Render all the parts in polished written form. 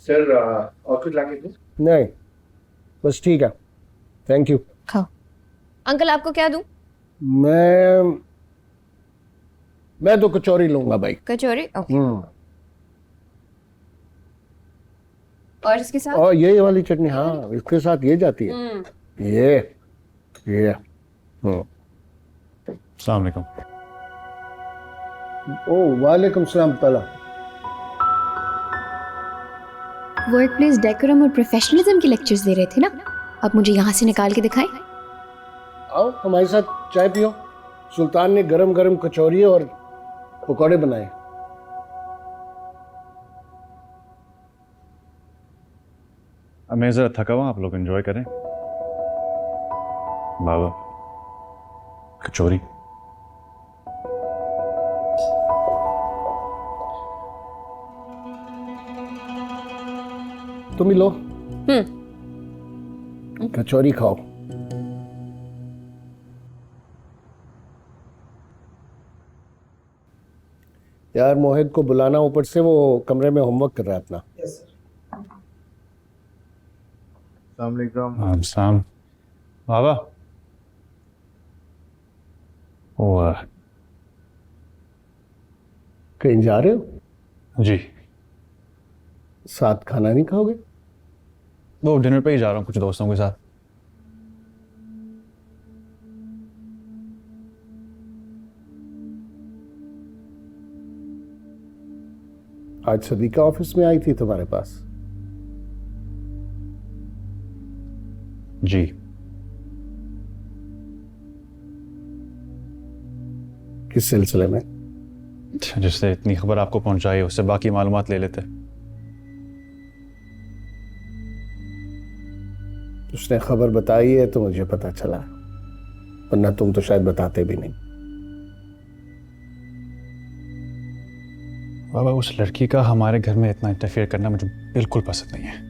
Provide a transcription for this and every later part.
Sir और कुछ लाके दूं? नहीं, बस ठीक है, थैंक यू। खाओ। अंकल आपको क्या दूं? मैं तो कचौरी लूंगा भाई। कचौरी, ओके। और इसके साथ? और ये वाली चटनी, हाँ इसके साथ ये जाती है। ये अस्सलाम वालेकुम। ओ वालेकुम सलाम ताला। वर्क प्लेस डेकोरम और प्रोफेशनलिज्म के लेक्चर्स दे रहे थे ना, अब मुझे यहाँ से निकाल के दिखाएं। आओ हमारे साथ चाय पियो। सुल्तान ने गरम गरम कचौरी और पकौड़े बनाए। अब मैं ज़रा थका हुआ, आप लोग एंजॉय करें। बाबा कचौरी। तुम ही लो, कचौरी खाओ। यार मोहित को बुलाना, ऊपर से वो कमरे में होमवर्क कर रहा है अपना। अस्सलाम वालेकुम। अस्सलाम। बाबा वो कहीं जा रहे हो? जी, साथ खाना नहीं खाओगे? वो डिनर पे ही जा रहा हूँ कुछ दोस्तों के साथ। आज सदीका ऑफिस में आई थी तुम्हारे पास? जी। किस सिलसिले में? जिससे इतनी खबर आपको पहुंचाई उससे बाकी मालूमात ले लेते। उसने खबर बताई है तो मुझे पता चला, वरना तुम तो शायद बताते भी नहीं। बाबा उस लड़की का हमारे घर में इतना इंटरफेयर करना मुझे बिल्कुल पसंद नहीं है।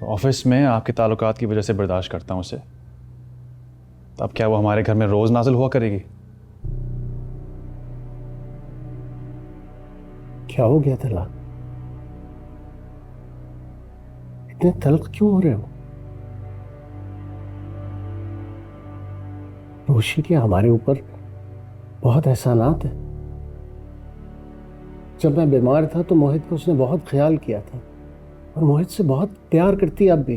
ऑफिस में आपके ताल्लुकात की वजह से बर्दाश्त करता हूं उसे, तो अब क्या वो हमारे घर में रोज नाजिल हुआ करेगी? क्या हो गया तलाक? इतने तल्ख क्यों हो रहे हो? रोशी के हमारे ऊपर बहुत एहसानात है। जब मैं बीमार था तो मोहित को उसने बहुत ख्याल किया था, और मोहित से बहुत प्यार करती है अब भी।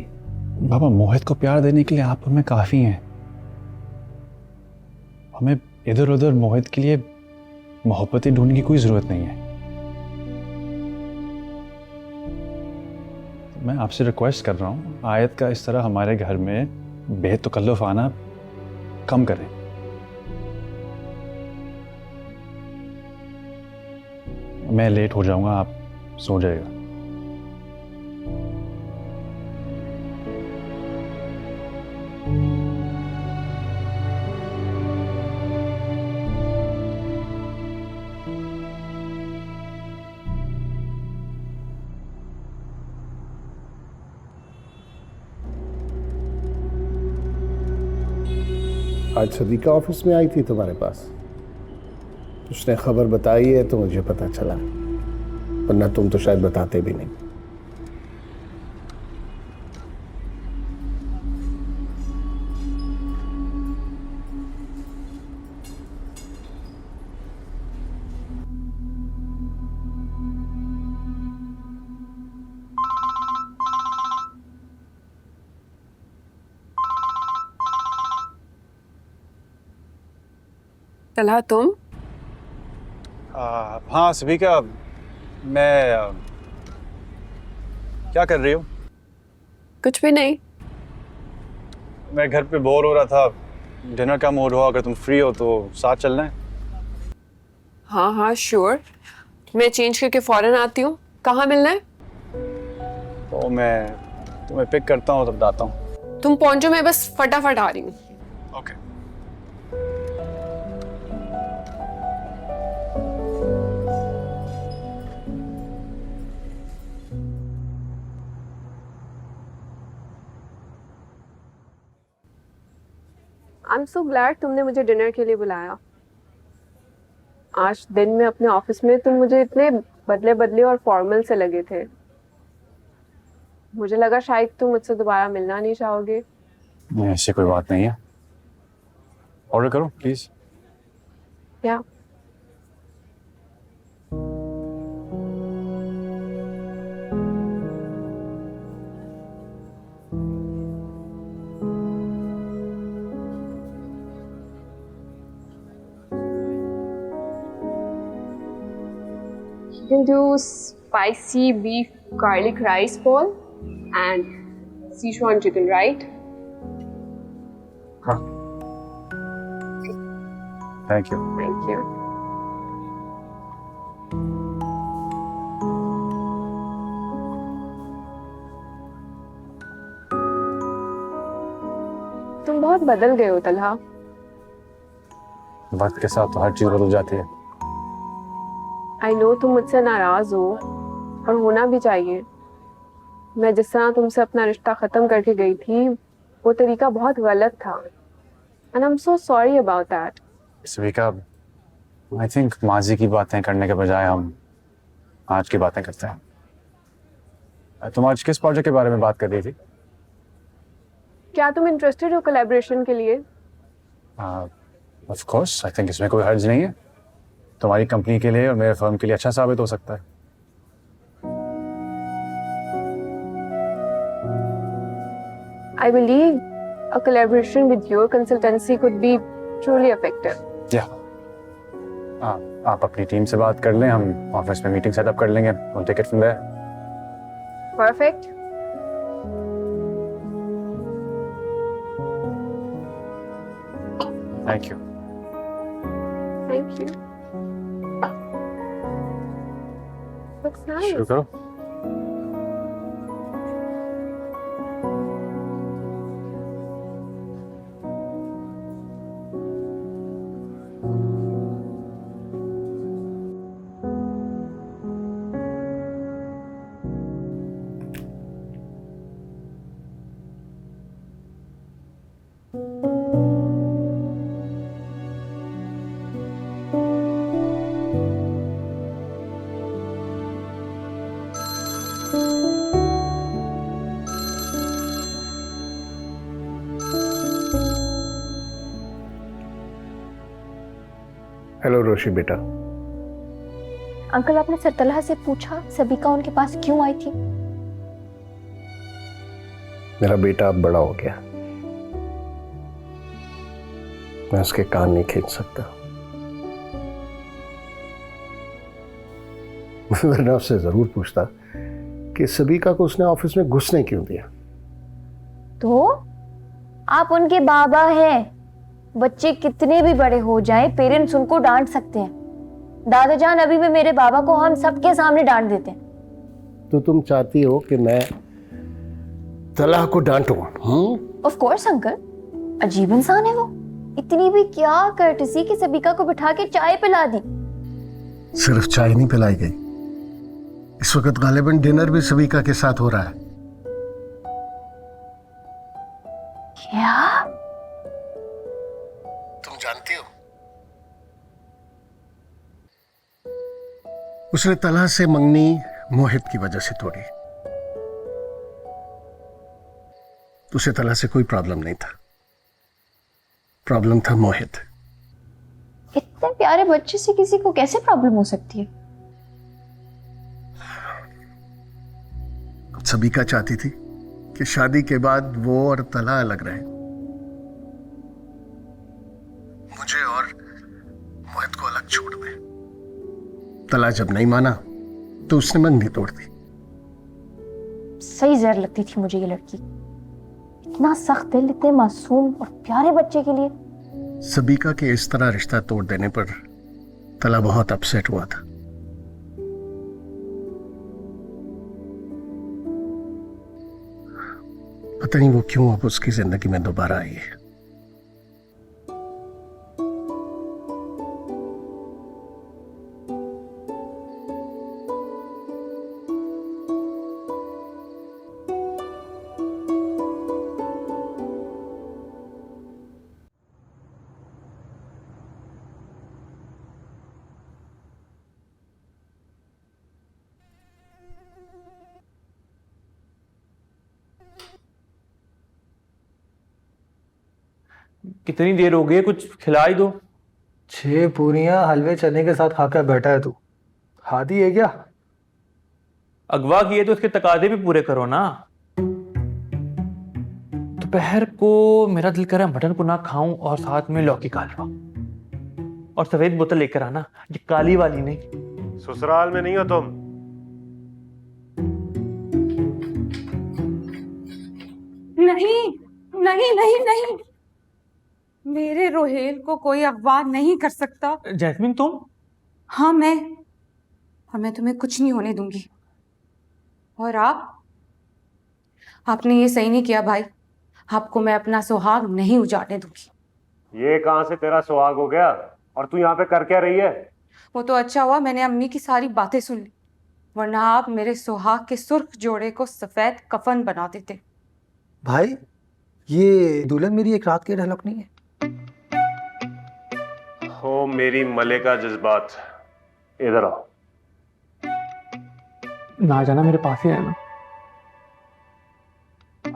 बाबा मोहित को प्यार देने के लिए आप हमें काफी हैं। हमें इधर उधर मोहित के लिए मोहब्बतें ढूंढने की कोई जरूरत नहीं है। मैं आपसे रिक्वेस्ट कर रहा हूँ, आयत का इस तरह हमारे घर में बेतकल्लुफ़ आना कम करें। मैं लेट हो जाऊंगा, आप सो जाएगा। आज सदीका ऑफिस में आई थी तुम्हारे पास? उसने खबर बताई है तो मुझे पता चला, वरना तुम तो शायद बताते भी नहीं। तलहा तुम? हाँ सभी मैं क्या कर रही हूँ? कुछ भी नहीं। मैं घर पे बोर हो रहा था, डिनर का मूड हो, अगर तुम फ्री हो तो साथ चलना है। हाँ हाँ श्योर, मैं चेंज करके फौरन आती हूँ। कहाँ मिलना है? तो मैं तुम्हें पिक करता हूँ, तब बताता हूँ। तुम पहुंचो, मैं बस फटाफट आ रही हूँ। Okay. I am so glad तुमने मुझे डिनर के लिए बुलाया। आज दिन में अपने ऑफिस में तुम मुझे इतने बदले बदले और फॉर्मल से लगे थे। मुझे लगा शायद तुम मुझसे दोबारा मिलना नहीं चाहोगे। नहीं, ऐसी कोई बात नहीं है। ऑर्डर करो प्लीज। या You can do spicy beef garlic rice ball and Sichuan chicken, right? Thank you. Thank you. तुम बहुत बदल गए हो तलहा। वक्त के साथ तो हर चीज बदल जाती है। आई नो तुम मुझसे नाराज हो और होना भी चाहिए। मैं जिस तरह तुमसे अपना रिश्ता खत्म करके गई थी वो तरीका बहुत गलत था and I am so sorry about that. Savika, I think माजी की बातें करने के बजाय हम आज की बातें करते हैं। तुम आज किस प्रोजेक्ट के बारे में बात कर रही थी? क्या तुम इंटरेस्टेड हो कोलैबोरेशन के लिए? ऑफ कोर्स, आई थिंक इसमें कोई हर्ज नहीं है। तुम्हारी कंपनी के लिए और मेरे फर्म के लिए अच्छा साबित हो सकता है। I believe a collaboration with your consultancy could be truly effective. या आप अपनी टीम से बात कर लें, हम ऑफिस में मीटिंग सेटअप कर लेंगे। We'll take it from there. Perfect. Thank you. Thank you. Looks nice. शुरू करो। हेलो रोशी बेटा। अंकल, आपने सरतलहा से पूछा सबिका उनके पास क्यों आई थी? मेरा बेटा अब बड़ा हो गया, मैं उसके कान नहीं खींच सकता। वरना उससे जरूर पूछता कि सबिका को उसने ऑफिस में घुसने क्यों दिया। तो आप उनके बाबा हैं। बच्चे कितने भी बड़े हो जाएं, पेरेंट्स उनको डांट सकते हैं। दादाजान अभी भी मेरे बाबा को हम सबके सामने डांट देते हैं। तो तुम चाहती हो कि मैं तलहा को डांटूं? ऑफ कोर्स अंकल, अजीब इंसान है वो। इतनी भी क्या कर्टसी कि सबिका को बिठा के चाय पिला दी। सिर्फ चाय नहीं पिलाई गई, इस वक्त गालिबन डिनर भी सबिका के साथ हो रहा है। क्या? तुम जानती हो उसने तलहा से मंगनी मोहित की वजह से तोड़ी। उसे तलहा से कोई प्रॉब्लम नहीं था, प्रॉब्लम था मोहित। इतने प्यारे बच्चे से किसी को कैसे प्रॉब्लम हो सकती है? सबिका चाहती थी कि शादी के बाद वो और तलहा अलग रहे। मुझे और मोहित को अलग छोड़ दे। तलहा जब नहीं माना तो उसने मंगनी तोड़ दी। सही जहर लगती थी मुझे ये लड़की। इतना सख्त दिल, इतने मासूम और प्यारे बच्चे के लिए। सबिका के इस तरह रिश्ता तोड़ देने पर तलहा बहुत अपसेट हुआ था। पता नहीं वो क्यों अब उसकी जिंदगी में दोबारा आई है। कितनी देर हो गई, कुछ खिला ही दो। 6 पूरियां हलवे चने के साथ खाकर बैठा है तू, हादी है क्या? अगवा किए तो उसके तकाजे भी पूरे करो ना। दोपहर को मेरा दिल कर रहा है मटन पुना खाऊं और साथ में लौकी का हलवा, और सफेद बोतल लेकर आना, ये काली वाली नहीं। ससुराल में नहीं हो तुम। नहीं नहीं नहीं नहीं, मेरे रोहेल को कोई अगवा नहीं कर सकता। जैस्मिन तुम? हाँ मैं तुम्हें कुछ नहीं होने दूंगी। और आपने ये सही नहीं किया भाई, आपको मैं अपना सुहाग नहीं उजाड़ने दूंगी। ये कहां से तेरा सुहाग हो गया? और तू यहाँ पे कर क्या रही है? वो तो अच्छा हुआ मैंने अम्मी की सारी बातें सुन ली, वरना आप मेरे सुहाग के सुर्ख जोड़े को सफेद कफन बना देते। भाई ये दुल्हन मेरी एक रात की डायलॉग नहीं है। हो मेरी मलेका जज्बात, इधर आओ। ना जाना, मेरे पास ही रहना।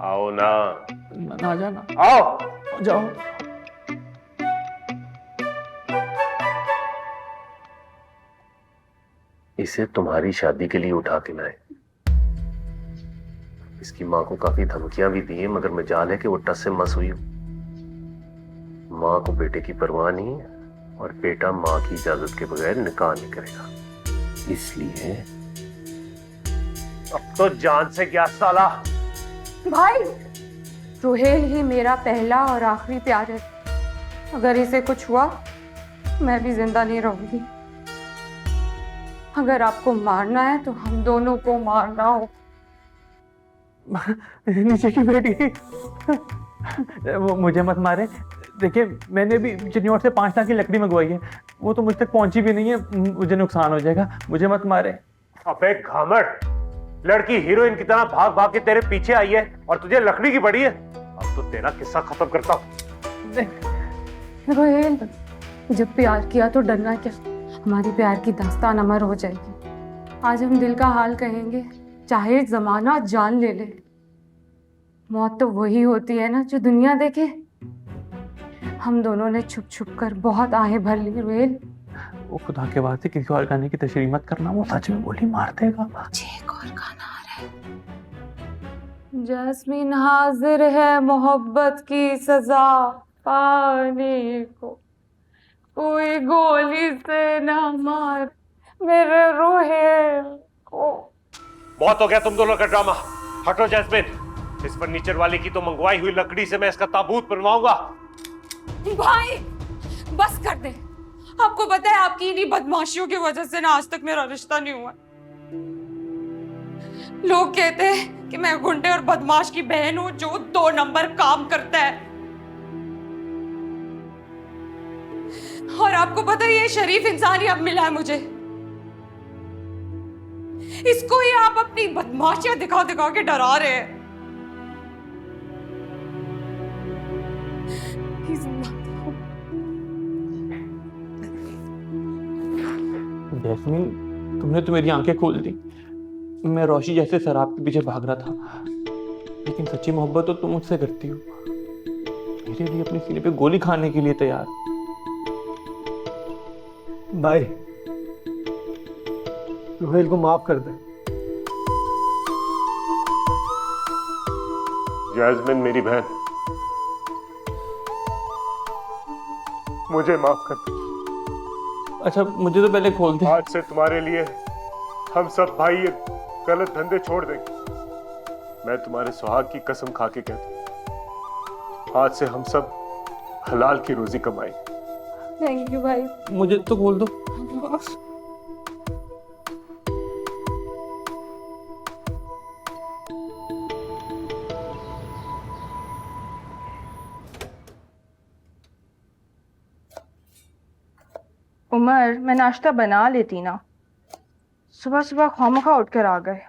आओ ना। ना जाना, आओ। जाओ। इसे तुम्हारी शादी के लिए उठा के लाए। इसकी माँ को काफी धमकियां भी दी है, मगर मजाल है कि वो टस से मस हुई हो। माँ को बेटे की परवाह नहीं है, और बेटा माँ की इजाजत के बगैर निकाह नहीं करेगा। इसलिए अब तो जान से क्या साला। भाई रोहेल ही मेरा पहला और आखिरी प्यार है, अगर इसे कुछ हुआ मैं भी जिंदा नहीं रहूंगी। अगर आपको मारना है तो हम दोनों को मारना हो। नीचे की बेटी, वो मुझे मत मारे। देखिए मैंने भी चिन्नौर से 5 लाख की लकड़ी मंगवाई है, वो तो मुझ तक पहुंची भी नहीं है, मुझे नुकसान हो जाएगा, मुझे मत मारे। अबे घामट, लड़की हीरोइन की तरह भाग भाग के तेरे पीछे आई है और तुझे लकड़ी की पड़ी है। अब तो तेरा किस्सा खत्म करता हूँ। रोहेल, जब प्यार किया तो डरना क्या, हमारी प्यार की दास्तान अमर हो जाएगी। आज हम दिल का हाल कहेंगे, चाहे जमाना जान ले ले। मौत तो वही होती है ना जो दुनिया देखे। हम दोनों ने छुप छुप कर बहुत आहें भर ली रोहेल। वो खुदा के वास्ते किसी और गाने की तशरीह मत करना, वो सच में गोली मार देगा। मुझे एक और गाना आ रहा है। जैस्मीन हाजिर है मोहब्बत की सजा पाने को, कोई गोली से ना मार मेरे रोहेल को। बहुत हो गया तुम दोनों का ड्रामा। हटो जैस्मिन, इस फर्नीचर वाले की तो मंगवाई हुई लकड़ी से मैं इसका ताबूत बनवाऊंगा। भाई बस कर दे, आपको पता है आपकी इन्हीं बदमाशियों की वजह से ना आज तक मेरा रिश्ता नहीं हुआ। लोग कहते हैं कि मैं गुंडे और बदमाश की बहन हूं जो 2 नंबर काम करता है, और आपको पता है ये शरीफ इंसान ही अब मिला है मुझे। इसको ही आप अपनी बदमाशियां दिखा दिखा के डरा रहे हैं। जैस्मीन, तुमने तो मेरी आंखें खोल दी। मैं रोशी जैसे शराब के पीछे भाग रहा था, लेकिन सच्ची मोहब्बत तो तुम मुझसे करती हो। मेरे लिए अपने सीने पे गोली खाने के लिए तैयार। भाई रोहेल को माफ कर दे। जैस्मिन मेरी बहन, मुझे माफ कर दे। अच्छा मुझे तो पहले खोल दे। आज से तुम्हारे लिए हम सब भाई ये गलत धंधे छोड़ देंगे। मैं तुम्हारे सुहाग की कसम खा के कहता हूं, आज से हम सब हलाल की रोजी कमाएंगे। थैंक यू भाई। मुझे तो खोल दो। उमर, मैं नाश्ता बना लेती ना, सुबह सुबह खामखा उठ कर आ गए।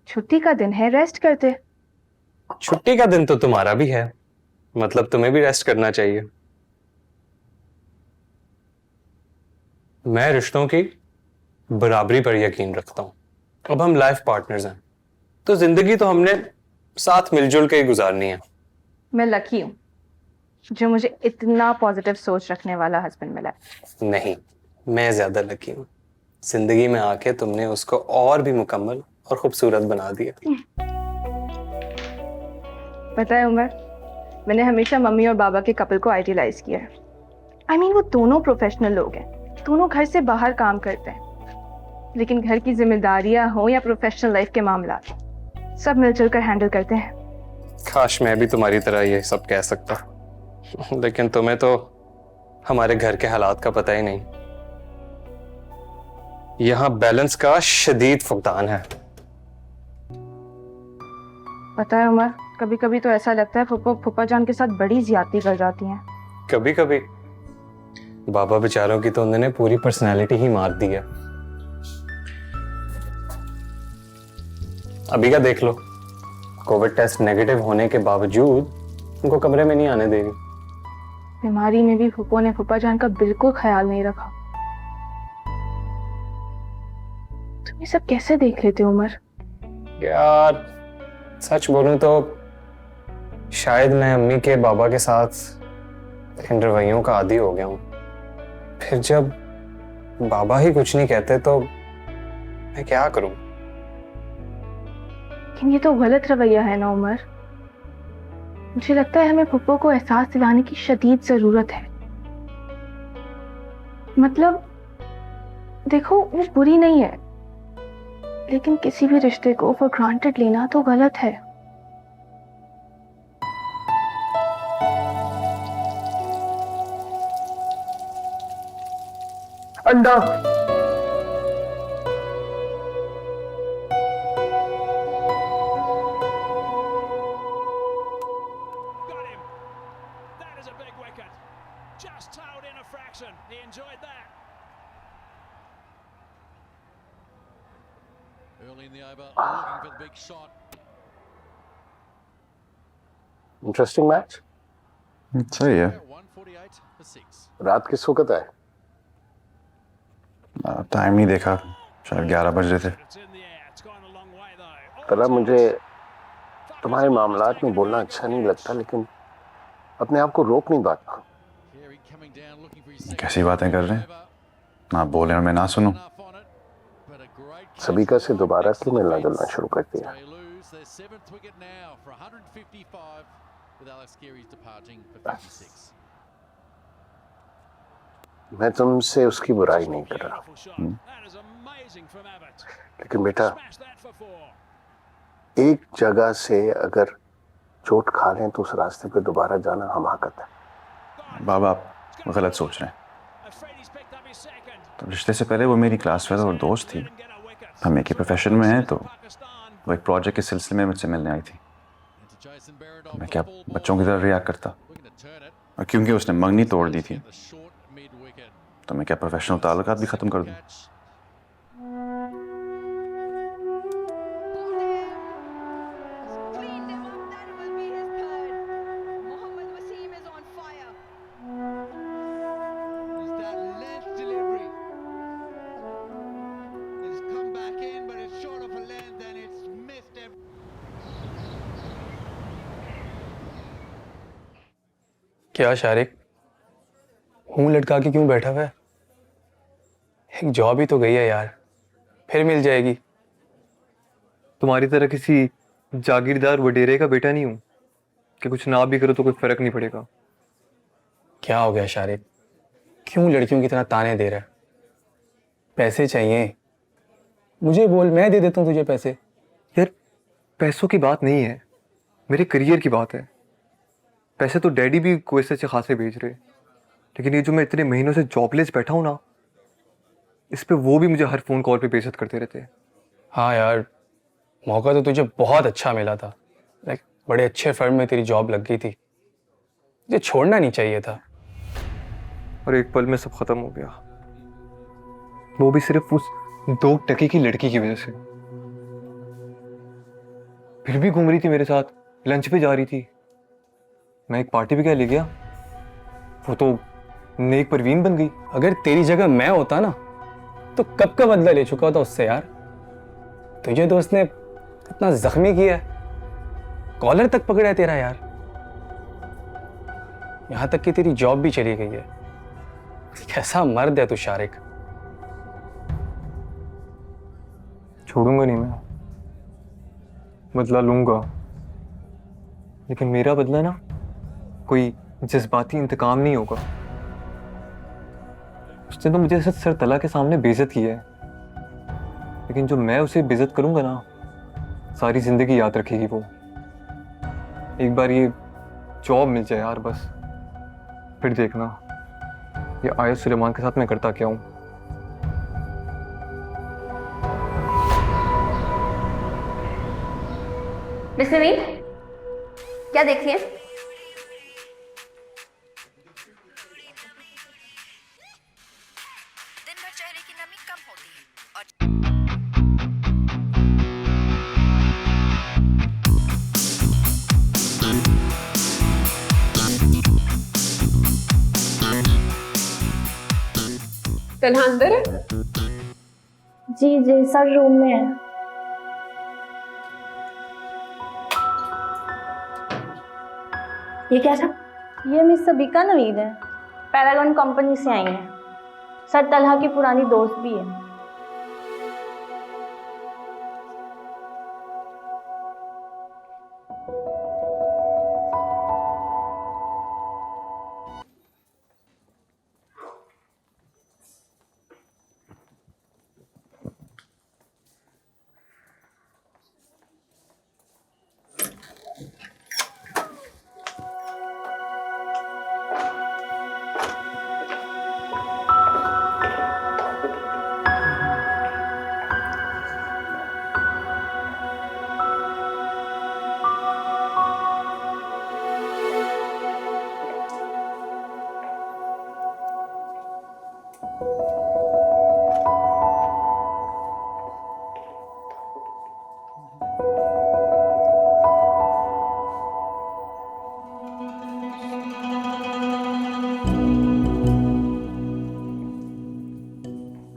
छुट्टी का दिन है, रेस्ट करते। छुट्टी का दिन तो तुम्हारा भी है, मतलब तुम्हें भी रेस्ट करना चाहिए। मैं रिश्तों की बराबरी पर यकीन रखता हूं। अब हम लाइफ पार्टनर्स हैं, तो जिंदगी तो हमने साथ मिलजुल के ही गुजारनी है। मैं लकी हूँ जो मुझे इतना पॉजिटिव सोच रखने वाला हस्बैंड मिला है। नहीं, मैं ज्यादा लकी हूँ। जिंदगी में आके तुमने उसको और भी मुकम्मल और खूबसूरत बना दिया। पता है उमर, मैंने हमेशा मम्मी और बाबा के कपल को आइडियलाइज किया है। I mean, वो दोनों प्रोफेशनल लोग हैं, दोनों घर से बाहर काम करते हैं, लेकिन घर की जिम्मेदारियां हो या प्रोफेशनल लाइफ के मामला सब मिलजुल कर हैंडल करते हैं। काश मैं भी तुम्हारी तरह ये सब कह सकता, लेकिन तुम्हें तो हमारे घर के हालात का पता ही नहीं। यहाँ बैलेंस का शदीद फुकदान है। पता है उमर, कभी कभी तो ऐसा लगता है फूफा जान के साथ बड़ी ज्यादती कर जाती हैं। कभी कभी बाबा बेचारों की तो उन्होंने पूरी पर्सनालिटी ही मार दी है। अभी का देख लो, कोविड टेस्ट नेगेटिव होने के बावजूद उनको कमरे में नहीं आने दे रही। बीमारी में भी फूफो ने फूफा जान का बिल्कुल ख्याल नहीं रखा। तुम ये सब कैसे देख लेते हो उमर? यार सच बोलूं तो शायद मैं अम्मी के बाबा के साथ इन रवैयों का आदी हो गया हूं। फिर जब बाबा ही कुछ नहीं कहते तो मैं क्या करूं? लेकिन ये तो गलत रवैया है ना उमर। मुझे लगता है हमें फूफो को एहसास दिलाने की शदीद जरूरत है। मतलब देखो, वो बुरी नहीं है, लेकिन किसी भी रिश्ते को फॉर ग्रांटेड लेना तो गलत है। अंडा। Interesting match. सही है। रात किस वक्त है? टाइम नहीं देखा, शायद 11 बज रहे थे। कल मुझे तुम्हारे मामलात में बोलना अच्छा नहीं लगता, लेकिन अपने आप को रोक नहीं पाता। कैसी बातें कर रहे हैं? ना बोले और मैं ना सुनूं। सबिका से दोबारा से मिलना जुलना शुरू कर दिया। मैं तुमसे उसकी बुराई नहीं कर रहा, लेकिन बेटा एक जगह से अगर चोट खा लें तो उस रास्ते पे दोबारा जाना हमाकत है। बाबा आप गलत सोच रहे हैं। तो रिश्ते से पहले वो मेरी क्लास फेलो और दोस्त थी। हम एक ही प्रोफेशन में हैं, तो वो एक प्रोजेक्ट के सिलसिले में मुझसे मिलने आई थी। तो मैं क्या बच्चों की तरह रिएक्ट करता? और क्योंकि उसने मंगनी तोड़ दी थी, तो मैं क्या प्रोफेशनल ताल्लुकात भी खत्म कर दूं? क्या शारिक, मुंह लटका के क्यों बैठा हुआ है? एक जॉब ही तो गई है यार, फिर मिल जाएगी। तुम्हारी तरह किसी जागीरदार वडेरे का बेटा नहीं हूं कि कुछ ना भी करो तो कोई फर्क नहीं पड़ेगा। क्या हो गया शारिक, क्यों लड़कियों की तरह ताने दे रहा है? पैसे चाहिए मुझे बोल, मैं दे देता हूँ तुझे पैसे। यार पैसों की बात नहीं है, मेरे करियर की बात है। पैसे तो डैडी भी कोई से अच्छे खासे भेज रहे, लेकिन ये जो मैं इतने महीनों से जॉबलेस बैठा हूं ना, इस पे वो भी मुझे हर फोन कॉल पे बेइज्जत करते रहते हैं। हाँ यार, मौका तो तुझे बहुत अच्छा मिला था। लाइक बड़े अच्छे फर्म में तेरी जॉब लग गई थी, तुझे छोड़ना नहीं चाहिए था। और एक पल में सब खत्म हो गया, वो भी सिर्फ उस 2 टके की लड़की की वजह से। फिर भी घूम रही थी मेरे साथ, लंच पे जा रही थी। मैं एक पार्टी भी क्या ले गया, वो तो नेक परवीन बन गई। अगर तेरी जगह मैं होता ना, तो कब का बदला ले चुका होता उससे यार। तुझे तो उसने इतना जख्मी किया है, कॉलर तक पकड़ा है तेरा यार। यहाँ तक कि तेरी जॉब भी चली गई है। कैसा मर्द है तू शारिक। छोड़ूंगा नहीं मैं, बदला लूंगा, लेकिन मेरा बदला ना कोई जज्बाती इंतकाम नहीं होगा। उसने तो मुझे सर तला के सामने बेइज्जत किया है, लेकिन जो मैं उसे बेइज्जत करूंगा ना, सारी जिंदगी याद रखेगी वो। एक बार ये जॉब मिल जाए यार बस, फिर देखना ये आयत सुलेमान के साथ मैं करता क्या हूं। मिस्टर मीन, क्या देख रही है? दिन भर चेहरे की नमी कम होती है तन्हा अंदर है? जी जी, सर रूम में है। ये क्या था? ये मिस सबीका नवीद है, पैरागन कंपनी से आई हैं। सर तलहा की पुरानी दोस्त भी है।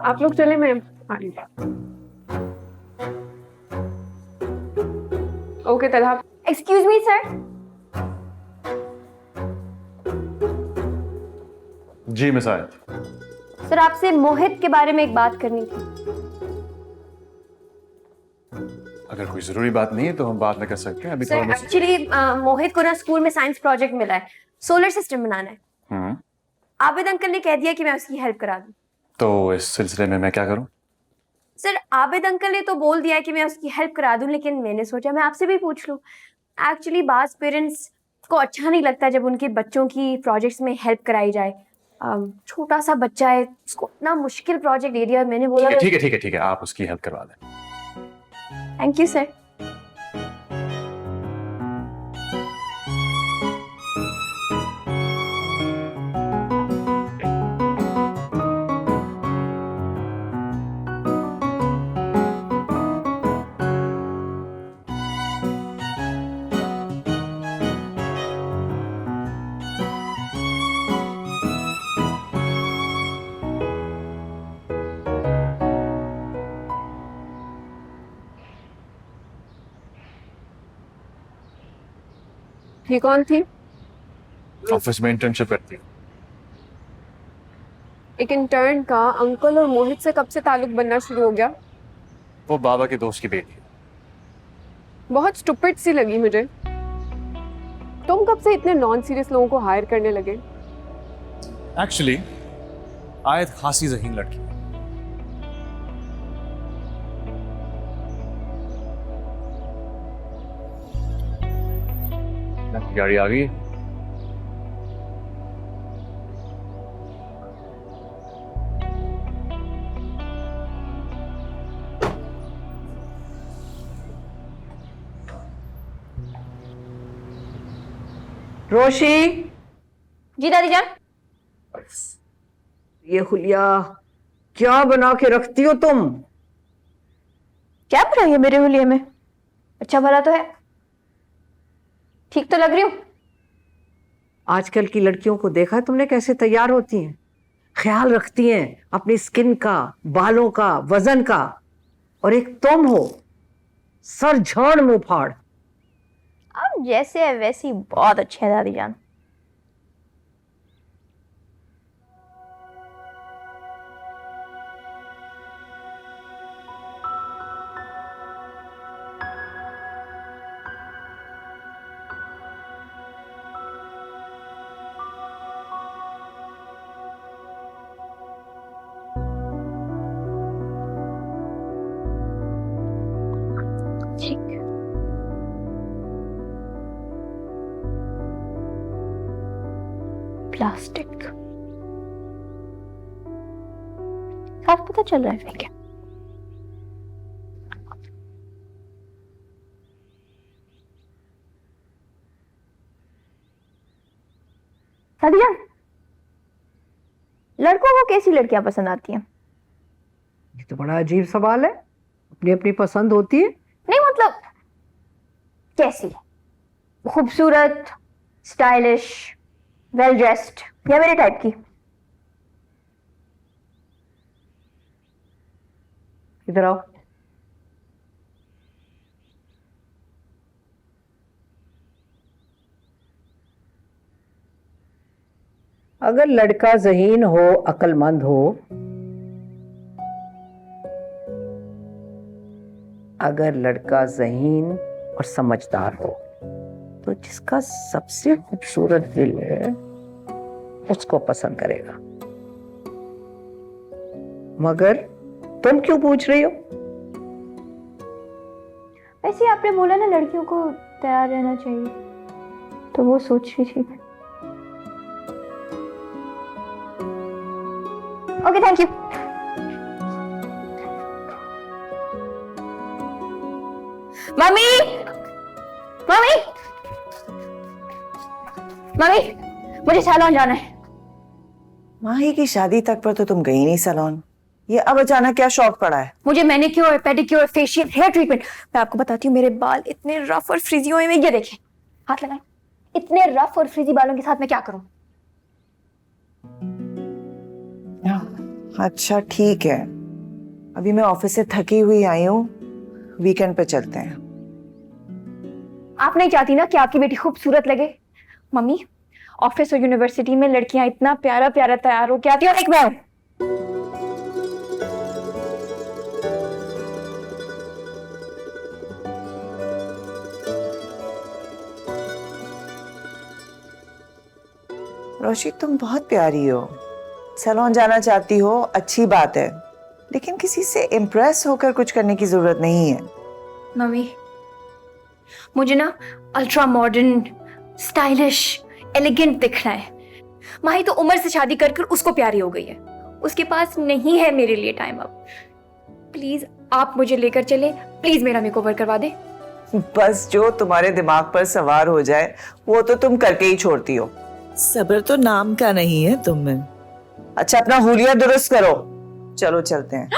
आप लोग चले, मैं आ रही हूँ। Okay Talha. Excuse me sir. जी मिस आयत। सर आपसे मोहित के बारे में एक बात करनी थी। अगर कोई जरूरी बात नहीं है तो हम बाद में कर सकते हैं। अभी सर एक्चुअली मोहित को ना स्कूल में साइंस प्रोजेक्ट मिला है, सोलर सिस्टम बनाना है। आबिद अंकल ने कह दिया कि मैं उसकी हेल्प करा दूं। तो इस सिलसिले में मैं क्या करूं? सर आबिद अंकल ने तो बोल दिया है कि मैं उसकी हेल्प करा दूं, लेकिन मैंने सोचा मैं आपसे भी पूछ लूं। एक्चुअली बाज पेरेंट्स को अच्छा नहीं लगता जब उनके बच्चों की प्रोजेक्ट्स में हेल्प कराई जाए। छोटा सा बच्चा है, उसको इतना मुश्किल प्रोजेक्ट दे दिया। मैंने बोला ठीक है आप उसकी हेल्प करवा दें। Thank you sir. ये कौन थी? ऑफिस में इंटर्नशिप करती है। एक इंटर्न का अंकल और मोहित से कब से ताल्लुक बनना शुरू हो गया? वो बाबा के दोस्त की बेटी है। बहुत स्टूपिड सी लगी मुझे। तुम कब से इतने नॉन सीरियस लोगों को हायर करने लगे? एक्चुअली आयत खासी ज़हीन लड़की है। गाड़ी आ गई। रोशी। जी दादी जान। ये हुलिया क्या बना के रखती हो तुम? क्या बुराई है मेरे हुलिये में? अच्छा भला तो है, ठीक तो लग रही हूँ। आजकल की लड़कियों को देखा तुमने कैसे तैयार होती हैं, ख्याल रखती हैं अपनी स्किन का, बालों का, वजन का, और एक तुम हो सर झाड़ मुंह फाड़। अब जैसे है वैसी बहुत अच्छी है दादी जान। प्लास्टिक साफ पता चल रहा है क्या? सादिया, लड़कों को कैसी लड़कियां पसंद आती हैं? ये तो बड़ा अजीब सवाल है। अपनी अपनी पसंद होती है। नहीं मतलब कैसी? खूबसूरत, स्टाइलिश, वेल ड्रेस्ड या मेरे टाइप की? इधर आओ। अगर लड़का ज़हीन हो, अक्लमंद हो, अगर लड़का ज़हीन और समझदार हो, तो जिसका सबसे खूबसूरत दिल है उसको पसंद करेगा। मगर तुम क्यों पूछ रही हो? वैसे आपने बोला ना लड़कियों को तैयार रहना चाहिए, तो वो सोच रही थी। Okay, thank you. Mummy, mummy, mummy, मुझे सैलून जाना है। माही की शादी तक पर तो तुम गई नहीं सैलून। ये अब अचानक क्या शौक पड़ा है? मुझे manicure, pedicure, facial, hair treatment. मैं आपको बताती हूँ, मेरे बाल इतने रफ और फ्रीजी हुए हैं। ये देखें, हाथ लगाएं। इतने रफ और फ्रीजी बालों के साथ मैं क्या करूं? अच्छा ठीक है, अभी मैं ऑफिस से थकी हुई आई हूँ, वीकेंड पे चलते हैं। आप नहीं चाहती ना कि आपकी बेटी खूबसूरत लगे? मम्मी, ऑफिस और यूनिवर्सिटी में लड़कियां इतना प्यारा प्यारा तैयार हो के आती हैं और एक मैं हूं। रोशी, तुम बहुत प्यारी हो, सैलून जाना चाहती हो, अच्छी बात है, लेकिन किसी से इम्प्रेस होकर कुछ करने की जरूरत नहीं है। मम्मी, मुझे ना अल्ट्रा मॉडर्न, स्टाइलिश, एलिगेंट दिखना है। माही तो उम्र से शादी कर कर उसको प्यारी हो गई है, उसके पास नहीं है मेरे लिए टाइम। अब प्लीज आप मुझे लेकर चले, प्लीज मेरा मेकओवर करवा दे। बस जो तुम्हारे दिमाग पर सवार हो जाए वो तो तुम करके ही छोड़ती हो। सब्र तो नाम का नहीं है तुम में। अच्छा, अपना हुलिया दुरुस्त करो, चलो चलते हैं।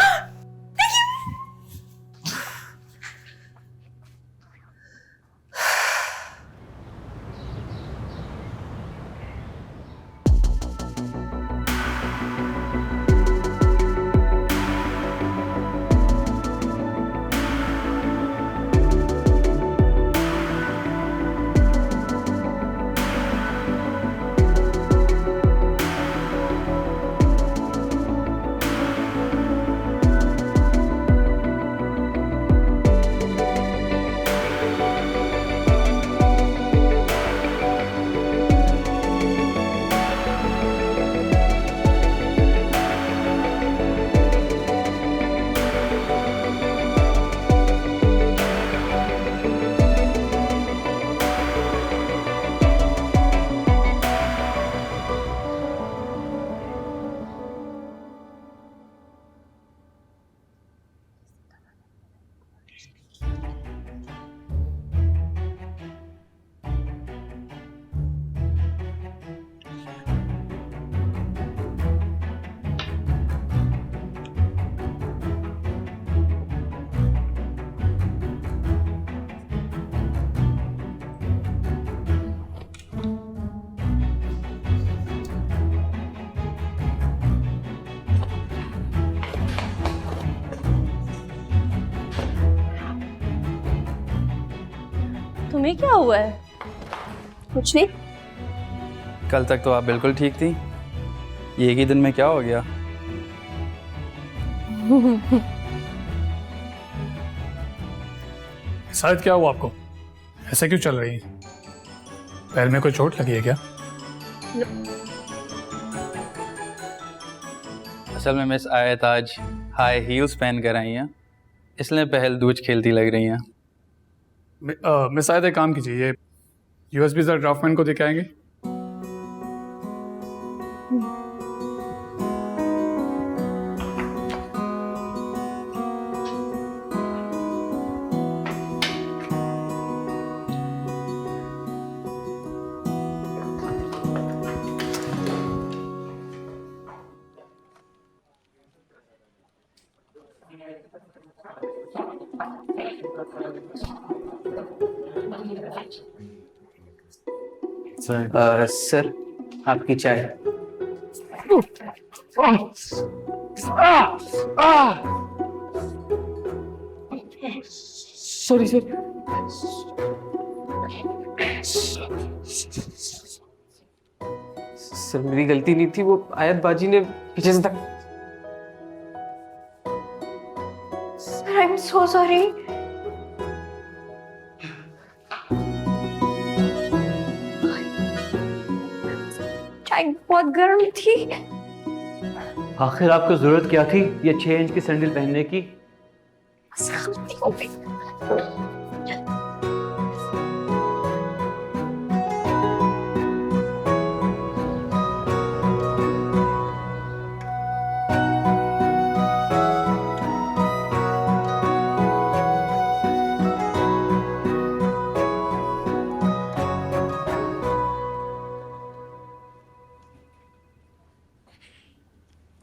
तुम्हें क्या हुआ है? कुछ नहीं। कल तक तो आप बिल्कुल ठीक थी, ये एक ही दिन में क्या हो गया? शायद क्या हुआ आपको? ऐसे क्यों चल रही है? पैर में कोई चोट लगी है क्या? असल में मिस आयत आज हाई हील्स पहन कर आई हैं, इसलिए पहल दूज खेलती लग रही हैं। मिस आयत, एक काम कीजिए, ये यूएसबी जरा ड्राफ्टमैन को दिखाएंगे। सर आपकी चाय। Sorry sir. सर मेरी गलती नहीं थी, वो आयतबाजी ने पीछे से तक। Sir I am so sorry. चाय बहुत गर्म थी। आखिर आपको जरूरत क्या थी ये 6 इंच की सैंडल पहनने की?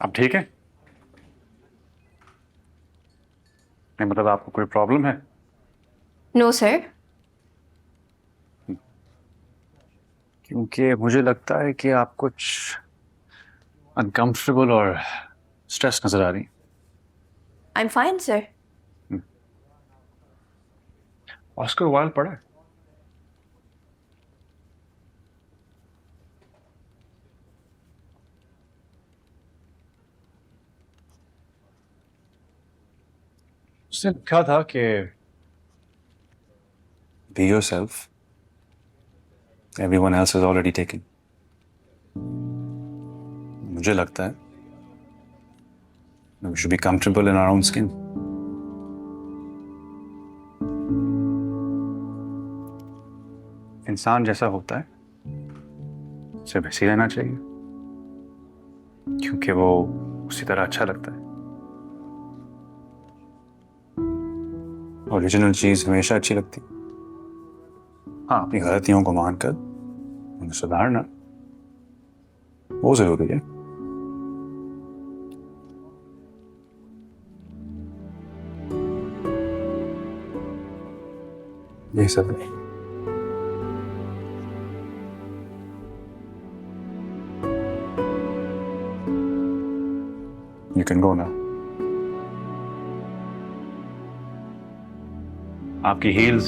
अब ठीक है? नहीं मतलब आपको कोई प्रॉब्लम है? No sir. क्योंकि मुझे लगता है कि आप कुछ अनकंफर्टेबल और स्ट्रेस नजर आ रही। I am fine sir. Oscar Wilde पढ़ा है? उसने लिखा था कि be yourself, everyone else is already taken. मुझे लगता है we should be comfortable in our own skin. इंसान जैसा होता है उसे वैसे ही रहना चाहिए, क्योंकि वो उसी तरह अच्छा लगता है। ओरिजिनल चीज हमेशा अच्छी लगती। हाँ, अपनी गलतियों को मानकर उन्हें सुधारना वो जरूरी है। ये सब है। You can go now. आपकी हील्स